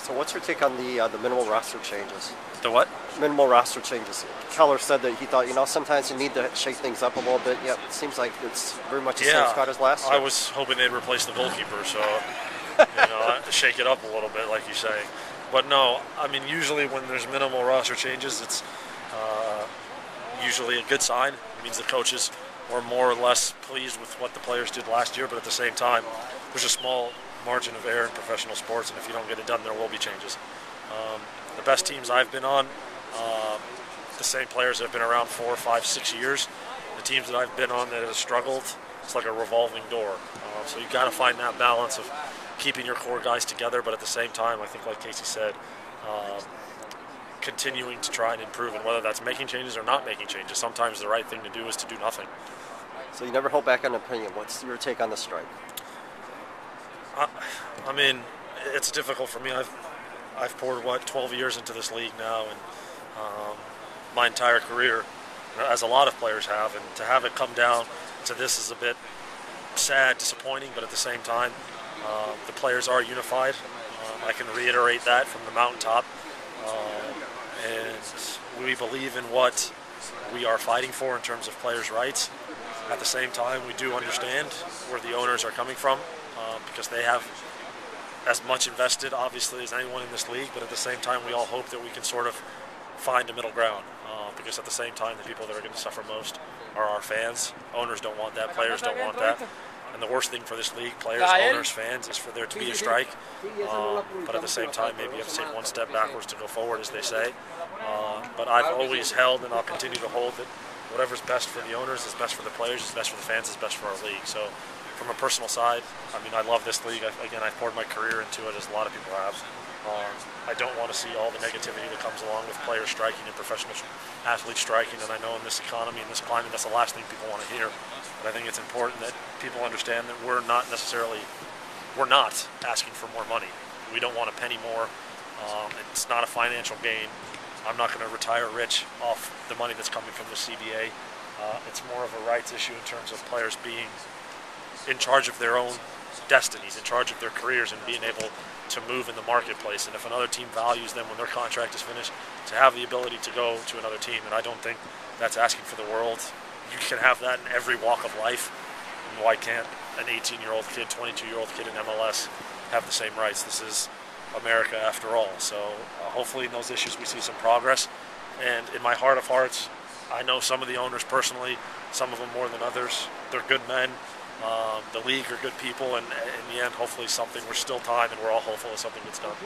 So what's your take on the minimal roster changes? The what? Minimal roster changes. Keller said that he thought, sometimes you need to shake things up a little bit. Yet it seems like it's very much the same squad as last year. I was hoping they'd replace the goalkeeper, so shake it up a little bit, like you say. But no, I mean, usually when there's minimal roster changes, it's usually a good sign. It means the coaches are more or less pleased with what the players did last year, but at the same time, there's a small margin of error in professional sports, and if you don't get it done, there will be changes. The best teams I've been on, the same players that have been around 4, 5, 6 years. The teams that I've been on that have struggled, it's like a revolving door. So you got to find that balance of keeping your core guys together, but at the same time, I think like Casey said, continuing to try and improve, and whether that's making changes or not making changes, sometimes the right thing to do is to do nothing. So you never hold back on an opinion. What's your take on the strike? I mean, it's difficult for me. I've poured 12 years into this league now, and my entire career, as a lot of players have, and to have it come down to this is a bit sad, disappointing, but at the same time, the players are unified. I can reiterate that from the mountaintop, and we believe in what we are fighting for in terms of players' rights. At the same time, we do understand where the owners are coming from, because they have as much invested, obviously, as anyone in this league, but at the same time, we all hope that we can sort of find a middle ground, because at the same time, the people that are going to suffer most are our fans. Owners don't want that, players don't want that. And the worst thing for this league, players, owners, fans, is for there to be a strike. But at the same time, maybe you have to take one step backwards to go forward, as they say. But I've always held, and I'll continue to hold, that whatever's best for the owners is best for the players, is best for the fans, is best for our league. So from a personal side, I mean, I love this league. I've poured my career into it, as a lot of people have. I don't want to see all the negativity that comes along with players striking and professional athletes striking, and I know in this economy, in this climate, that's the last thing people want to hear. But I think it's important that people understand that we're not asking for more money. We don't want a penny more. It's not a financial gain. I'm not going to retire rich off the money that's coming from the CBA. It's more of a rights issue in terms of players being in charge of their own destinies, in charge of their careers, and being able to move in the marketplace. And if another team values them when their contract is finished, to have the ability to go to another team. And I don't think that's asking for the world. You can have that in every walk of life. And why can't an 18-year-old kid, 22-year-old kid in MLS have the same rights? This is America after all. So hopefully in those issues we see some progress. And in my heart of hearts, I know some of the owners personally, some of them more than others. They're good men. The league are good people, and in the end, hopefully we're still time, and we're all hopeful that something gets done.